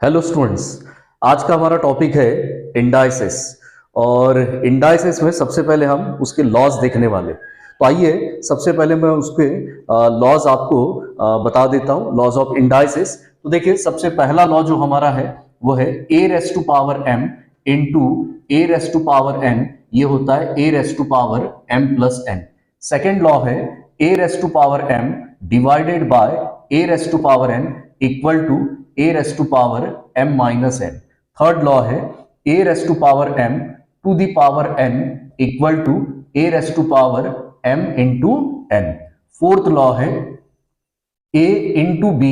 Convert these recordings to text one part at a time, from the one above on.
Hello students. आज का हमारा टॉपिक है इंडाइसेस। और इंडाइसेस में सबसे पहले हम उसके लॉज देखने वाले। तो आइए सबसे पहले मैं उसके लॉज आपको बता देता हूं, लॉज ऑफ इंडाइसेस। तो देखिए सबसे पहला लॉ जो हमारा है वो है a raise to power m into A raise to power n, ये होता है a raise to power m plus n. Second law है a raise to power m divided by a raise to power n equal to A raise to power m minus n. Third law है a raise to power m to the power n equal to A raise to power m into N. Fourth law है a into B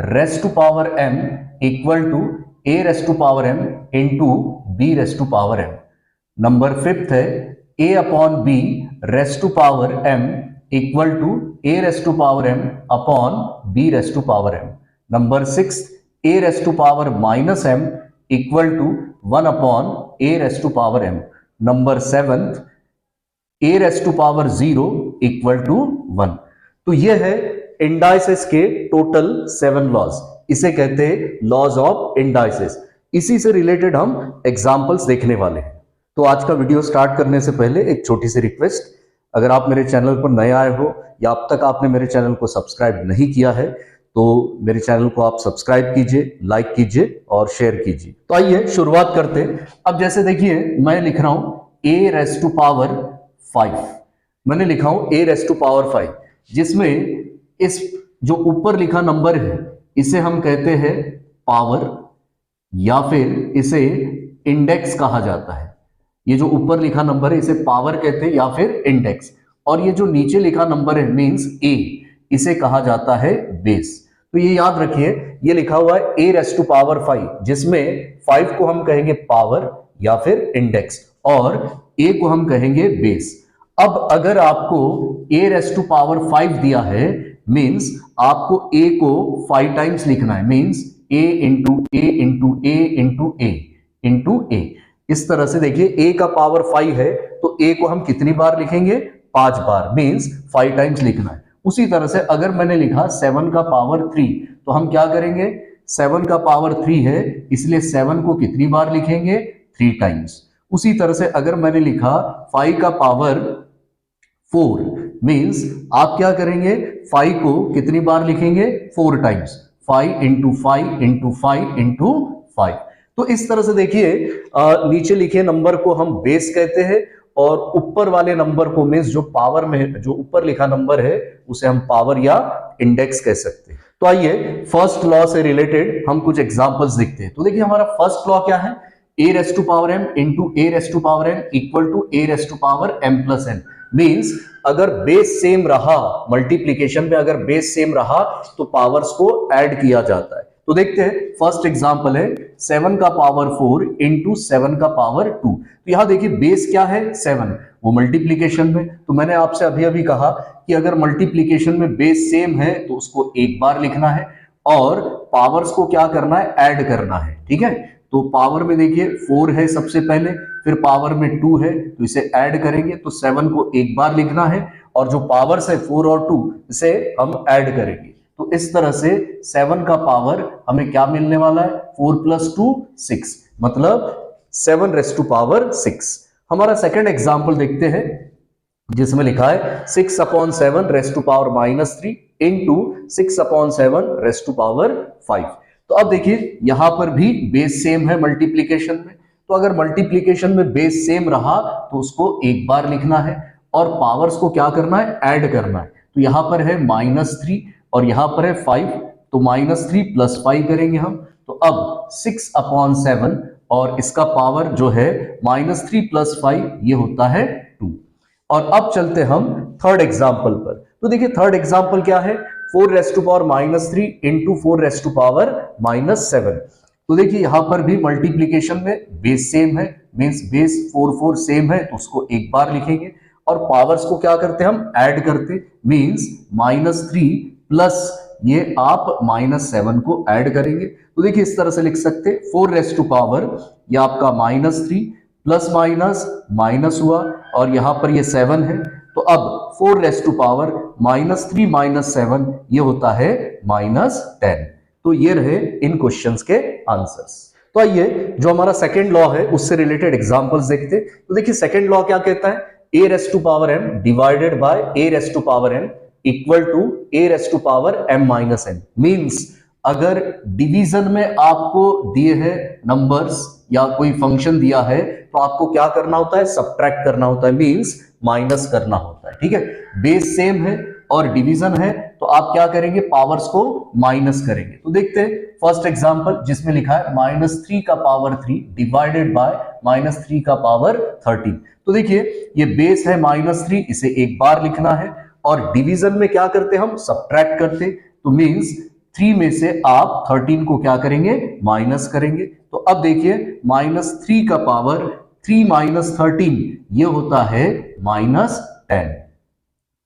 raise to power m equal to A raise to power m into B raise to power m। Number fifth है a upon B raise to power m equal to A raise to power m upon B raise to power m। Number six a raise to power minus m equal to 1 upon a raise to power m। Number seventh a raise to power 0 equal to 1। तो ये है indices के total 7 laws, इसे कहते हैं laws of indices. इसी से related हम एग्जांपल्स देखने वाले हैं। तो आज का वीडियो स्टार्ट करने से पहले एक छोटी सी रिक्वेस्ट, अगर आप मेरे चैनल पर नए आए हो या अब तक आपने मेरे चैनल को सब्सक्राइब नहीं किया है तो मेरे चैनल को आप सब्सक्राइब कीजिए, लाइक कीजिए और शेयर कीजिए। तो आइए शुरुआत करते हैं। अब जैसे देखिए मैं लिख रहा हूं a रेस टू पावर 5, मैंने लिखा हूं a रेस टू पावर 5, जिसमें इस जो ऊपर लिखा नंबर है इसे हम कहते हैं पावर या फिर इसे इंडेक्स कहा जाता है। ये जो ऊपर लिखा नंबर है इसे पावर कहते हैं या फिर इंडेक्स, और ये जो नीचे लिखा नंबर है मींस a, इसे कहा जाता है बेस। तो ये याद रखिए, ये लिखा हुआ है a रेस टू पावर 5, जिसमें 5 को हम कहेंगे पावर या फिर इंडेक्स और a को हम कहेंगे बेस। अब अगर आपको a रेस टू पावर 5 दिया है मींस आपको a को 5 टाइम्स लिखना है, means a into a into a into a into a. इस तरह से देखिए a का पावर 5 है तो a को हम कितनी बार लिखेंगे? 5 बार, मींस 5 टाइम्स लिखना है। उसी तरह से अगर मैंने लिखा 7 का पावर 3 तो हम क्या करेंगे? 7 का पावर 3 है इसलिए 7 को कितनी बार लिखेंगे? 3 टाइम्स। उसी तरह से अगर मैंने लिखा 5 का पावर 4 मींस आप क्या करेंगे? 5 को कितनी बार लिखेंगे? 4 टाइम्स, 5 इंटू 5 इंटू 5 इंटू 5। तो इस तरह से देखिए नीचे लिखे नंबर को हम बेस कहते हैं और ऊपर वाले नंबर को मींस जो पावर में जो ऊपर लिखा नंबर है उसे हम पावर या इंडेक्स कह सकते हैं। तो आइए फर्स्ट लॉ से रिलेटेड हम कुछ एग्जांपल्स देखते हैं। तो देखिए हमारा फर्स्ट लॉ क्या है? a raise to power m into A raise to power n equal to A raise to power m plus n। Means अगर बेस सेम रहा, मल्टीप्लीकेशन में अगर बेस सेम रहा तो पावर्स को ऐड किया जाता है। तो देखते हैं फर्स्ट एग्जांपल है 7 का पावर 4 इंटू 7 का पावर 2। तो यहां देखिए बेस क्या है? 7, वो मल्टीप्लीकेशन में। तो मैंने आपसे अभी अभी कहा कि अगर मल्टीप्लीकेशन में बेस सेम है तो उसको एक बार लिखना है और पावर्स को क्या करना है? ऐड करना है। ठीक है, तो पावर में देखिए 4 है सबसे पहले, फिर पावर में 2 है तो इसे ऐड करेंगे तो 7 को एक बार लिखना है और जो पावर्स है 4 और 2 इसे हम ऐड करेंगे। तो इस तरह से 7 का पावर हमें क्या मिलने वाला है? 4 प्लस 2 6, मतलब 7 रेस टू पावर 6। हमारा सेकंड एग्जांपल देखते हैं जिसमें लिखा है 6 upon 7 raise to power minus 3 into 6 upon 7 raise to power 5। तो अब देखिए यहां पर भी बेस सेम है मल्टीप्लीकेशन में, तो अगर मल्टीप्लीकेशन में बेस सेम रहा तो उसको एक बार लिखना है और पावर्स को क्या करना है? ऐड करना है। तो यहां पर है -3 और यहां पर है 5, तो -3 प्लस 5 करेंगे हम। तो अब 6 अपॉन 7 और इसका पावर जो है -3 प्लस 5 ये होता है 2। और अब चलते हम थर्ड एग्जांपल पर। तो देखिए थर्ड एग्जांपल क्या है? 4 raise to power -3 into 4 raise to power -7। तो देखिए यहां पर भी मल्टीप्लीकेशन में बेस सेम है, मींस बेस 4 4 सेम है तो उसको एक बार लिखेंगे और पावर्स को क्या करते हैं? हम ऐड करते, मींस -3 प्लस ये आप -7 को ऐड करेंगे। तो देखिए इस तरह से लिख सकते 4 रेस टू पावर ये आपका -3 प्लस माइनस माइनस हुआ और यहां पर ये 7 है तो अब 4 रेस टू पावर -3 - 7 ये होता है -10। तो ये रहे इन क्वेश्चंस के आंसर्स। तो आइए जो हमारा सेकंड लॉ है उससे रिलेटेड एग्जांपल्स देखते हैं। तो देखिए सेकंड लॉ क्या कहता है, a raise to power m divided by a raise to power n equal to a raise to power m minus n। Means अगर डिवीजन में आपको दिए हैं नंबर्स या कोई फंक्शन दिया है तो आपको क्या करना होता है, सब्ट्रैक्ट करना होता है, मींस माइनस करना होता है। ठीक है, बेस सेम है और डिवीजन है तो आप क्या करेंगे, पावर्स को माइनस करेंगे। तो देखते हैं फर्स्ट एग्जांपल जिसमें लिखा है -3 का पावर 3 डिवाइडेड बाय -3 का पावर 13। तो देखिए ये बेस है -3, इसे एक बार लिखना है और डिवीजन में क्या करते हम, सब्ट्रैक्ट करते। तो मींस 3 में से आप 13 को क्या करेंगे, माइनस करेंगे। तो अब देखिए -3 का पावर 3 माइनस 13 ये होता है -10।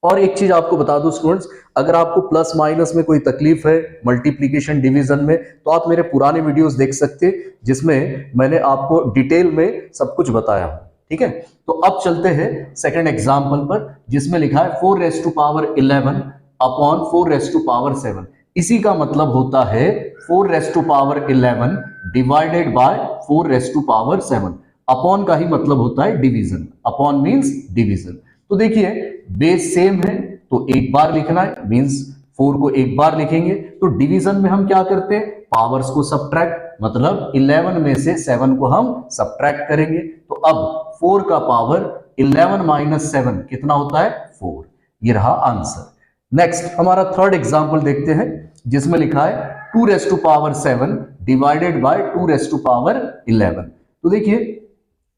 और एक चीज आपको बता दूं स्टूडेंट्स, अगर आपको प्लस माइनस में कोई तकलीफ है मल्टीप्लिकेशन डिवीजन में तो आप मेरे पुराने वीडियोस देख सकते हैं जिसमें मैंने आपको डिटेल में सब कुछ बताया हूं। ठीक है, तो अब चलते हैं सेकंड एग्जांपल पर जिसमें लिखा है 4 raise to power 11 upon 4 raise to power 7। इसी का मतलब होता है 4 raise to power 11 divided by 4 raise to power 7। Upon का ही मतलब होता है डिवीजन, अपॉन मींस डिवीजन। तो देखिए बेस सेम है तो एक बार लिखना है, मींस 4 को एक बार लिखेंगे। तो डिवीजन में हम क्या करते हैं, पावर्स को सब्ट्रैक्ट, मतलब 11 में से 7 को हम सब्ट्रैक्ट करेंगे। तो अब 4 का पावर 11 माइनस 7 कितना होता है, 4। ये रहा आंसर। नेक्स्ट हमारा थर्ड एग्जांपल देखते हैं जिसमें लिखा है 2 raise to power 7 divided by 2 raise to power 11। तो देखिए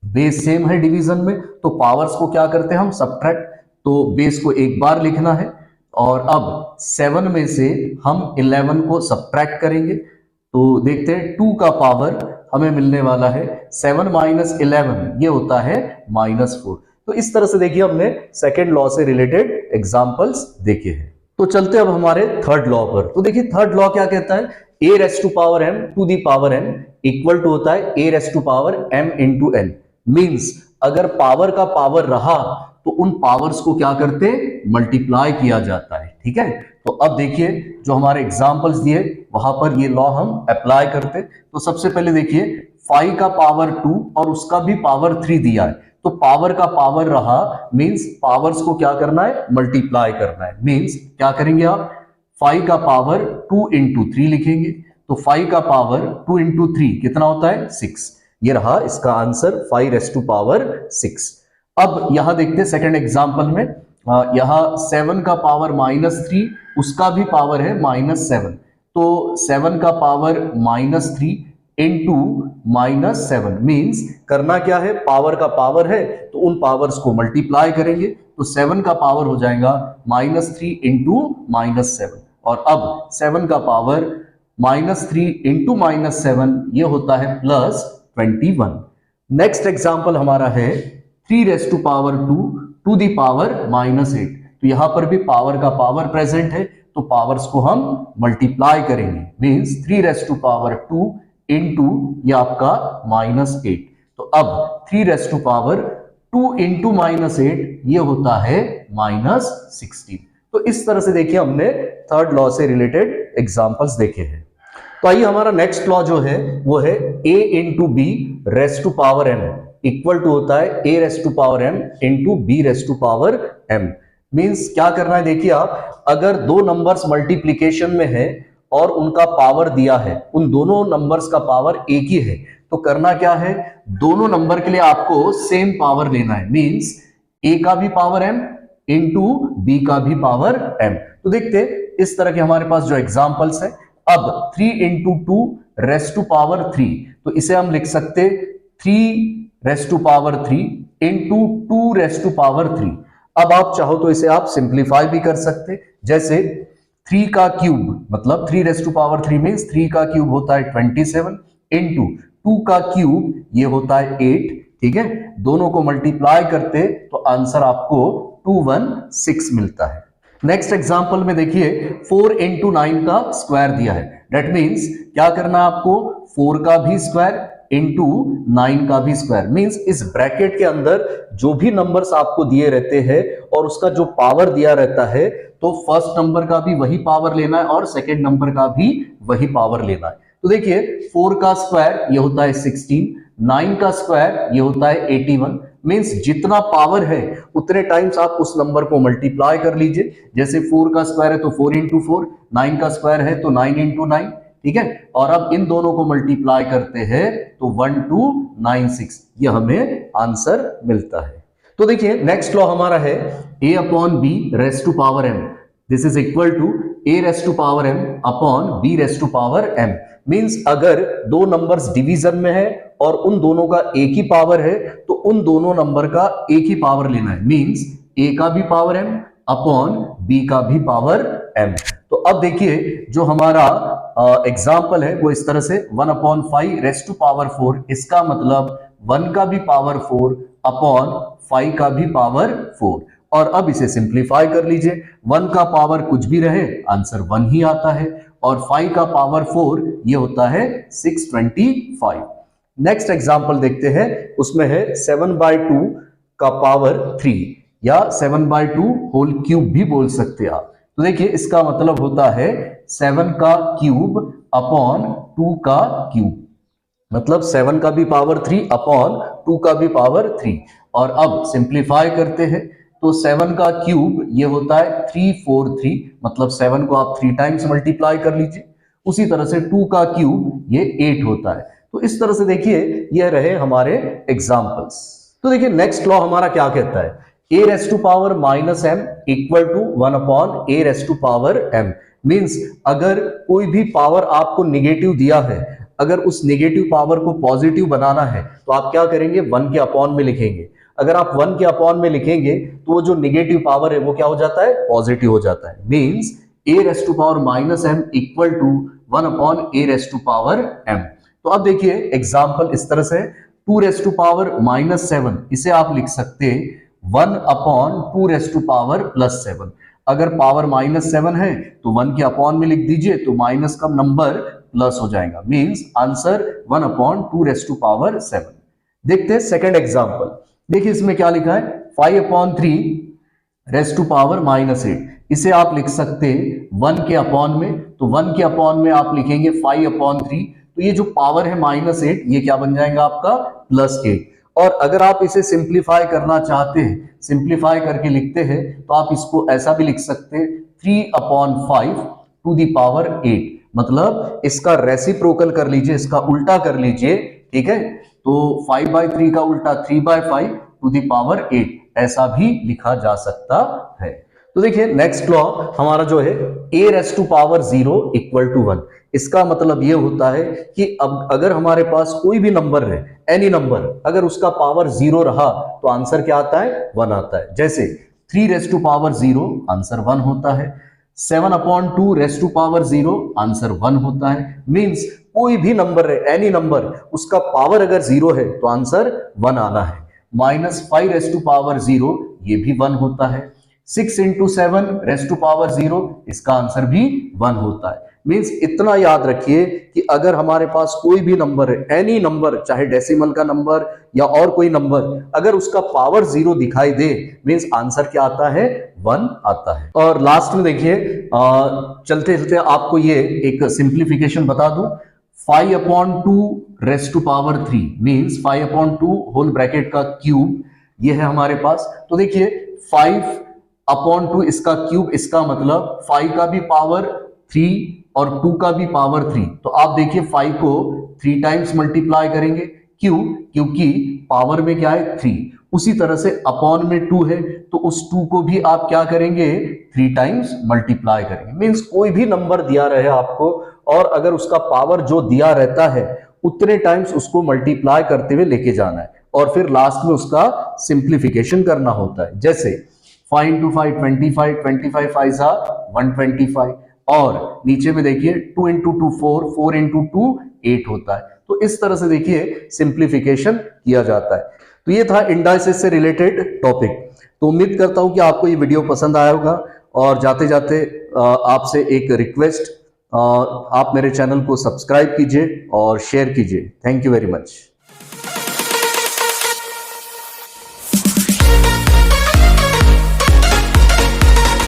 बेस सेम है डिवीजन में तो पावर्स को क्या करते हैं हम, सब्ट्रैक्ट। तो बेस को एक बार लिखना है और अब 7 में से हम 11 को सब्ट्रैक्ट करेंगे। तो देखते हैं 2 का पावर हमें मिलने वाला है 7 माइनस 11 ये होता है -4। तो इस तरह से देखिए हमने सेकेंड लॉ से रिलेटेड एग्जांपल्स देखे हैं। तो चलते अब हमारे थर्ड लॉ पर। तो देखिए थर्ड लॉ क्या कहता है, a raise to power m to the power n equal to होता है a raise to power m into n। Means अगर पावर का पावर रहा तो उन पावर्स को क्या करते, मल्टीप्लाई किया जाता है। ठीक है, तो अब देखिए जो हमारे एग्जांपल्स दिए वहां पर ये लॉ हम अप्लाई करते। तो सबसे पहले देखिए 5 का पावर 2 और उसका भी पावर 3 दिया है तो पावर का पावर रहा, मींस पावर्स को क्या करना है, मल्टीप्लाई करना है। मींस क्या करेंगे आप, 5 का पावर 2 इंटू 3 लिखेंगे। तो 5 का पावर 2 इंटू 3 कितना होता है, 6। ये रहा इसका आंसर 5 रेस टू पावर 6। अब यहां देखते हैं सेकंड एग्जांपल में, यहां 7 का पावर -3 उसका भी पावर है -7। तो 7 का पावर -3 इंटू -7 मींस करना क्या है, पावर का पावर है तो उन पावर्स को मल्टीप्लाई करेंगे। तो 7 का पावर हो जाएगा -3 इंटू -7 और अब 7 का पावर -3 इंटू -7 ये होता है +21। नेक्स्ट एग्जांपल हमारा है 3 raise to power 2 to the power -8। तो यहां पर भी पावर का पावर प्रेजेंट है तो पावर्स को हम मल्टीप्लाई करेंगे। Means 3 raise to power 2 into ये आपका -8। तो अब 3 रेस टू पावर 2 इंटू -8 ये होता है -16। तो इस तरह से देखिए हमने थर्ड लॉ से रिलेटेड एग्जांपल्स देखे हैं। तो आइए हमारा नेक्स्ट लॉ जो है वो है a into B raise to power m equal to होता है a raise to power m into B raise to power m। Means क्या करना है, देखिए आप अगर दो नंबर्स मल्टीप्लीकेशन में है और उनका पावर दिया है, उन दोनों नंबर्स का पावर एक ही है तो करना क्या है, दोनों नंबर के लिए आपको सेम पावर लेना है। मींस a का भी पावर m इंटू बी का भी पावर m। तो देखते इस तरह के हमारे पास जो एग्जांपल्स है। अब 3 इंटू 2 रेस टू पावर 3 तो इसे हम लिख सकते 3 raise to power 3 into 2 raise to power 3। अब आप चाहो तो इसे आप सिंप्लीफाई भी कर सकते, जैसे 3 का क्यूब मतलब 3 रेस टू पावर 3 मींस 3 का क्यूब होता है 27 इंटू 2 का क्यूब ये होता है 8। ठीक है, दोनों को मल्टीप्लाई करते तो आंसर आपको 216 मिलता है। नेक्स्ट एग्जांपल में देखिए 4 इंटू 9 का स्क्वायर दिया है। दैट मीन्स क्या करना है आपको, 4 का भी स्क्वायर इंटू 9 का भी स्क्वायर। मींस इस ब्रैकेट के अंदर जो भी नंबर्स आपको दिए रहते हैं और उसका जो पावर दिया रहता है, तो फर्स्ट नंबर का भी वही पावर लेना है और सेकेंड नंबर का भी वही पावर लेना है। तो देखिए 4 का स्क्वायर ये होता है 16, 9 का स्क्वायर ये होता है 81। मींस जितना पावर है उतने टाइम्स आप उस नंबर को मल्टीप्लाई कर लीजिए। जैसे 4 का स्क्वायर है तो 4 इंटू 4, 9 का स्क्वायर है तो 9 इंटू 9, ठीक है। और अब इन दोनों को मल्टीप्लाई करते हैं तो 1296, ये हमें आंसर मिलता है। तो देखिए नेक्स्ट लॉ हमारा है a upon B raise to power m, this is equal to a raise to power m upon b raise to power m। Means अगर दो नंबर्स डिवीजन में है और उन दोनों का एक ही पावर है तो उन दोनों नंबर का एक ही पावर लेना है। मींस a का भी पावर m अपॉन b का भी पावर m। तो अब देखिए जो हमारा एग्जाम्पल है वो इस तरह से 1 अपॉन 5 रेस टू पावर 4, इसका मतलब 1 का भी पावर 4 अपॉन 5 का भी पावर 4। और अब इसे सिंप्लीफाई कर लीजिए, 1 का पावर कुछ भी रहे आंसर 1 ही आता है और 5 का पावर 4 ये होता है 625। नेक्स्ट एग्जांपल देखते हैं, उसमें है 7/2 का पावर 3 या 7/2 होल क्यूब भी बोल सकते हैं आप। तो देखिए इसका मतलब होता है 7 का क्यूब अपॉन 2 का क्यूब, मतलब 7 का भी पावर 3 अपॉन 2 का भी पावर 3। और अब सिंप्लीफाई करते हैं तो 7 का क्यूब ये होता है 343, मतलब 7 को आप 3 टाइम्स मल्टीप्लाई कर लीजिए। उसी तरह से 2 का क्यूब ये 8 होता है। तो इस तरह से देखिए ये रहे हमारे एग्जाम्पल्स। तो देखिए नेक्स्ट लॉ हमारा क्या कहता है, a raise to power minus m equal to 1 upon a raise to power m। Means अगर कोई भी पावर आपको निगेटिव दिया है, अगर उस नेगेटिव पावर को पॉजिटिव बनाना है तो आप क्या करेंगे, 1 के अपॉन में लिखेंगे। अगर आप 1 के अपॉन में लिखेंगे तो वो जो नेगेटिव पावर है वो क्या हो जाता है, पॉजिटिव हो जाता है। Means a raise to power minus m equal to 1 upon a raise to power m। तो अब देखिए एग्जाम्पल इस तरह से 2 रेस टू पावर माइनस 7, इसे आप लिख सकते हैं 1 upon 2 raise to power plus 7। अगर पावर -7 है तो 1 के अपॉन में लिख दीजिए तो माइनस का नंबर प्लस हो जाएगा। Means answer 1 upon 2 raise to power 7। देखते हैं सेकंड एग्जांपल। देखिए इसमें क्या लिखा है, 5 अपॉन 3 रेस टू पावर -8, इसे आप लिख सकते हैं 1 के अपॉन में। तो 1 के अपॉन में आप लिखेंगे 5 अपॉन 3, तो ये जो पावर है -8 ये क्या बन जाएगा आपका +8। और अगर आप इसे सिंप्लीफाई करना चाहते हैं, सिंप्लीफाई करके लिखते हैं तो आप इसको ऐसा भी लिख सकते हैं 3 अपॉन 5 टू दी पावर 8, मतलब इसका रेसिप्रोकल कर लीजिए, इसका उल्टा कर लीजिए, ठीक है। तो 5/3 का उल्टा 3/5 टू दी पावर 8, ऐसा भी लिखा जा सकता है। तो देखिए नेक्स्ट लॉ हमारा जो है a raise to power 0 equal to 1। इसका मतलब ये होता है कि अब अगर हमारे पास कोई भी नंबर है, एनी नंबर, अगर उसका पावर 0 रहा तो आंसर क्या आता है, 1 आता है। जैसे 3 रेस टू पावर 0 आंसर 1 होता है, 7 upon 2 raise to power 0 answer 1 होता है। मींस कोई भी नंबर है, एनी नंबर, उसका पावर अगर 0 है तो आंसर 1 आना है। -5 रेस टू पावर 0 ये भी 1 होता है। 6 इंटू 7 रेस टू पावर 0, इसका आंसर भी 1 होता है। मींस इतना याद रखिए कि अगर हमारे पास कोई भी नंबर है, एनी नंबर, चाहे डेसिमल का नंबर या और कोई नंबर, अगर उसका पावर 0 दिखाई दे मींस आंसर क्या आता है, 1 आता है। और लास्ट में देखिए चलते चलते आपको ये एक सिंप्लीफिकेशन बता दूं, 5 upon 2 raise to power 3 means 5 upon 2 whole bracket का क्यूब ये है हमारे पास। तो देखिए 5 अपॉन 2 इसका क्यूब, इसका मतलब 5 का भी पावर 3 और 2 का भी पावर 3। तो आप देखिए 5 को 3 टाइम्स मल्टीप्लाई करेंगे, क्यों, क्योंकि पावर में क्या है 3। उसी तरह से अपॉन में 2 है तो उस 2 को भी आप क्या करेंगे, 3 टाइम्स मल्टीप्लाई करेंगे। मींस कोई भी नंबर दिया रहे आपको और अगर उसका पावर जो दिया रहता है उतने टाइम्स उसको मल्टीप्लाई करते हुए लेके जाना है और फिर लास्ट में उसका सिंप्लीफिकेशन करना होता है। जैसे 5 इंटू 5 25, 25 5 125, और नीचे में देखिए 2 इंटू 2 4, 4 इंटू 2 8 होता है। तो इस तरह से देखिए सिंप्लीफिकेशन किया जाता है। तो ये था इंडाइसिस से रिलेटेड टॉपिक। तो उम्मीद करता हूं कि आपको ये वीडियो पसंद आया होगा। और जाते जाते आपसे एक रिक्वेस्ट, आप मेरे चैनल को सब्सक्राइब कीजिए और शेयर कीजिए। Thank you very much.